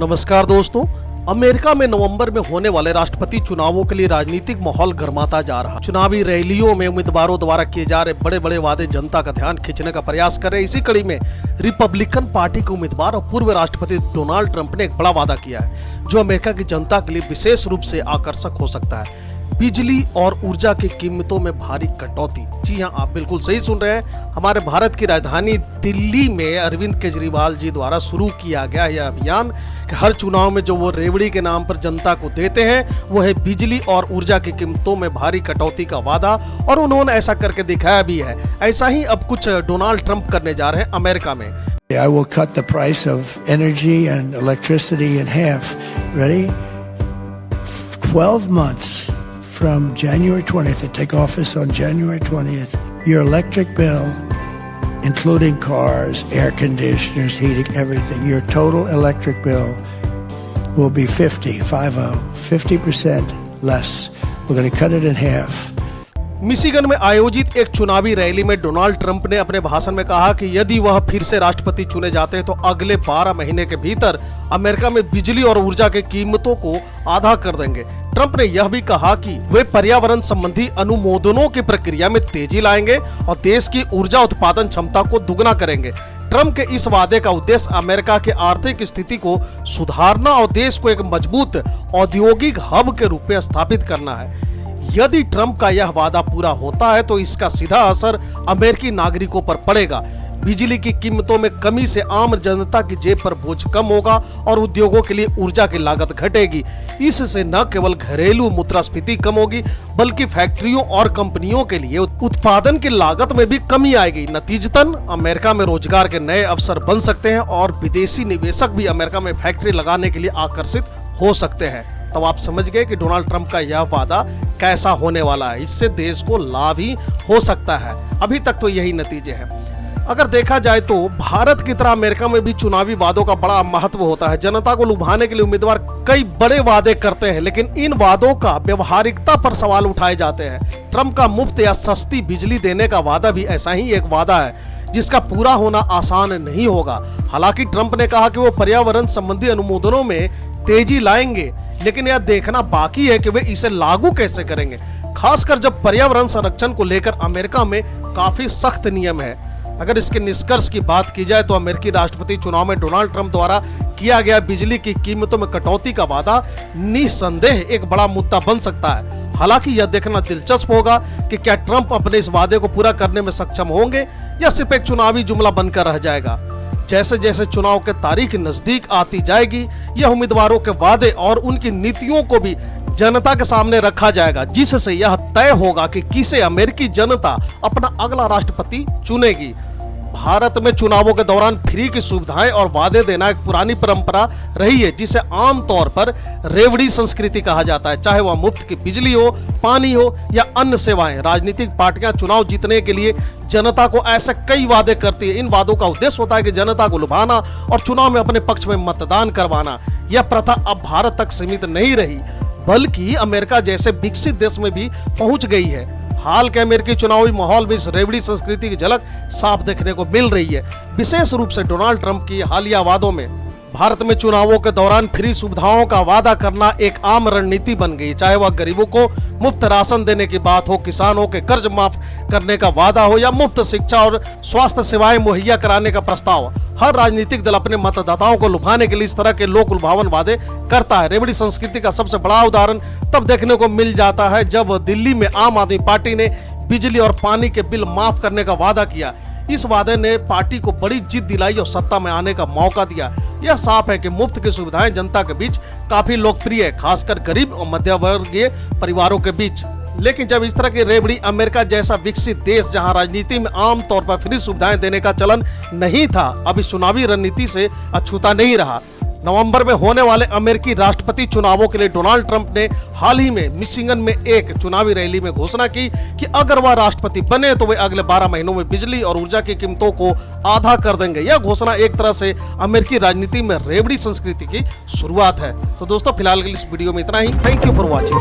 नमस्कार दोस्तों। अमेरिका में नवंबर में होने वाले राष्ट्रपति चुनावों के लिए राजनीतिक माहौल गर्माता जा रहा है। चुनावी रैलियों में उम्मीदवारों द्वारा किए जा रहे बड़े बड़े वादे जनता का ध्यान खींचने का प्रयास कर रहे हैं। इसी कड़ी में रिपब्लिकन पार्टी के उम्मीदवार और पूर्व राष्ट्रपति डोनाल्ड ट्रंप ने एक बड़ा वादा किया है जो अमेरिका की जनता के लिए विशेष रूप से आकर्षक हो सकता है। बिजली और ऊर्जा की कीमतों में भारी कटौती। जी हां, आप बिल्कुल सही सुन रहे हैं। हमारे भारत की राजधानी दिल्ली में अरविंद केजरीवाल जी द्वारा शुरू किया गया यह अभियान कि हर चुनाव में जो वो रेवड़ी के नाम पर जनता को देते हैं वो है बिजली और ऊर्जा की कीमतों में भारी कटौती का वादा, और उन्होंने ऐसा करके दिखाया भी है। ऐसा ही अब कुछ डोनाल्ड ट्रंप करने जा रहे हैं अमेरिका में। I will cut the price of energy and electricity in half. Ready? 12 months from January 20th, I take office on January 20th, your electric bill, including cars, air conditioners, heating, everything, your total electric bill will be 50% less. We're going to cut it in half. Michigan में आयोजित एक चुनावी rally में Donald Trump ने अपने भाषण में कहा कि यदि वह फिर से राष्ट्रपति चुने जाते हैं तो अगले 12 महीने के भीतर अमेरिका में बिजली और ऊर्जा की कीमतों को आधा कर देंगे। ट्रंप ने यह भी कहा कि वे पर्यावरण संबंधी अनुमोदनों की प्रक्रिया में तेजी लाएंगे और देश की ऊर्जा उत्पादन क्षमता को दुगना करेंगे। ट्रंप के इस वादे का उद्देश्य अमेरिका की आर्थिक स्थिति को सुधारना और देश को एक मजबूत औद्योगिक हब के रूप में स्थापित करना है। यदि ट्रंप का यह वादा पूरा होता है तो इसका सीधा असर अमेरिकी नागरिकों पर पड़ेगा। बिजली की कीमतों में कमी से आम जनता की जेब पर बोझ कम होगा और उद्योगों के लिए ऊर्जा की लागत घटेगी। इससे न केवल घरेलू मुद्रास्फीति कम होगी बल्कि फैक्ट्रियों और कंपनियों के लिए उत्पादन की लागत में भी कमी आएगी। नतीजतन अमेरिका में रोजगार के नए अवसर बन सकते हैं और विदेशी निवेशक भी अमेरिका में फैक्ट्री लगाने के लिए आकर्षित हो सकते हैं। तब आप समझ गए कि डोनाल्ड ट्रंप का यह वादा कैसा होने वाला है। इससे देश को लाभ ही हो सकता है। अभी तक तो यही नतीजे हैं। अगर देखा जाए तो भारत की तरह अमेरिका में भी चुनावी वादों का बड़ा महत्व होता है। जनता को लुभाने के लिए उम्मीदवार कई बड़े वादे करते हैं, लेकिन इन वादों का व्यवहारिकता पर सवाल उठाए जाते हैं। ट्रंप का मुफ्त या सस्ती बिजली देने का वादा भी ऐसा ही एक वादा है जिसका पूरा होना आसान नहीं होगा। हालांकि ट्रंप ने कहा कि वो पर्यावरण संबंधी अनुमोदनों में तेजी लाएंगे, लेकिन यह देखना बाकी है कि वे इसे लागू कैसे करेंगे, खासकर जब पर्यावरण संरक्षण को लेकर अमेरिका में काफी सख्त नियम है। अगर इसके निष्कर्ष की बात की जाए तो अमेरिकी राष्ट्रपति चुनाव में डोनाल्ड ट्रंप द्वारा किया गया बिजली की कीमतों में कटौती का वादा निस्संदेह एक बड़ा मुद्दा बन सकता है। हालांकि यह देखना दिलचस्प होगा कि क्या ट्रंप अपने इस वादे को पूरा करने में सक्षम होंगे या सिर्फ एक चुनावी जुमला बनकर रह जाएगा। जैसे जैसे चुनाव के तारीख नजदीक आती जाएगी, यह उम्मीदवारों के वादे और उनकी नीतियों को भी जनता के सामने रखा जाएगा, जिससे यह तय होगा कि किसे अमेरिकी जनता अपना अगला राष्ट्रपति चुनेगी। भारत में चुनावों के दौरान फ्री की सुविधाएं और वादे देना एक पुरानी परंपरा रही है, जिसे आमतौर पर रेवड़ी संस्कृति कहा जाता है। चाहे वह मुफ्त की बिजली हो, पानी हो या अन्य सेवाएं, राजनीतिक पार्टियां चुनाव जीतने के लिए जनता को ऐसे कई वादे करती है। इन वादों का उद्देश्य होता है कि जनता को लुभाना और चुनाव में अपने पक्ष में मतदान करवाना। यह प्रथा अब भारत तक सीमित नहीं रही बल्कि अमेरिका जैसे विकसित देश में भी पहुंच गई है। हाल के अमेरिकी चुनावी माहौल में इस रेवड़ी संस्कृति की झलक साफ देखने को मिल रही है। विशेष रूप से डोनाल्ड ट्रंप की हालिया वादों में भारत में चुनावों के दौरान फ्री सुविधाओं का वादा करना एक आम रणनीति बन गई। चाहे वह गरीबों को मुफ्त राशन देने की बात हो, किसानों के कर्ज माफ करने का वादा हो या मुफ्त शिक्षा और स्वास्थ्य सेवाएं मुहैया कराने का प्रस्ताव, हर राजनीतिक दल अपने मतदाताओं को लुभाने के लिए इस तरह के लोक लुभावन वादे करता है। रेवड़ी संस्कृति का सबसे बड़ा उदाहरण तब देखने को मिल जाता है जब दिल्ली में आम आदमी पार्टी ने बिजली और पानी के बिल माफ करने का वादा किया। इस वादे ने पार्टी को बड़ी जीत दिलाई और सत्ता में आने का मौका दिया। यह साफ है कि मुफ्त की सुविधाएं जनता के बीच काफी लोकप्रिय है, खासकर गरीब और मध्यवर्गीय परिवारों के बीच। लेकिन जब इस तरह की रेवड़ी अमेरिका जैसा विकसित देश जहां राजनीति में आमतौर पर फ्री सुविधाएं देने का चलन नहीं था, अब इस चुनावी रणनीति से अछूता नहीं रहा। नवंबर में होने वाले अमेरिकी राष्ट्रपति चुनावों के लिए डोनाल्ड ट्रंप ने हाल ही में मिशिगन में एक चुनावी रैली में घोषणा की कि अगर वह राष्ट्रपति बने तो वे अगले 12 महीनों में बिजली और ऊर्जा की कीमतों को आधा कर देंगे। यह घोषणा एक तरह से अमेरिकी राजनीति में रेवड़ी संस्कृति की शुरुआत है। तो दोस्तों, फिलहाल के लिए इस वीडियो में इतना ही। Thank you for watching.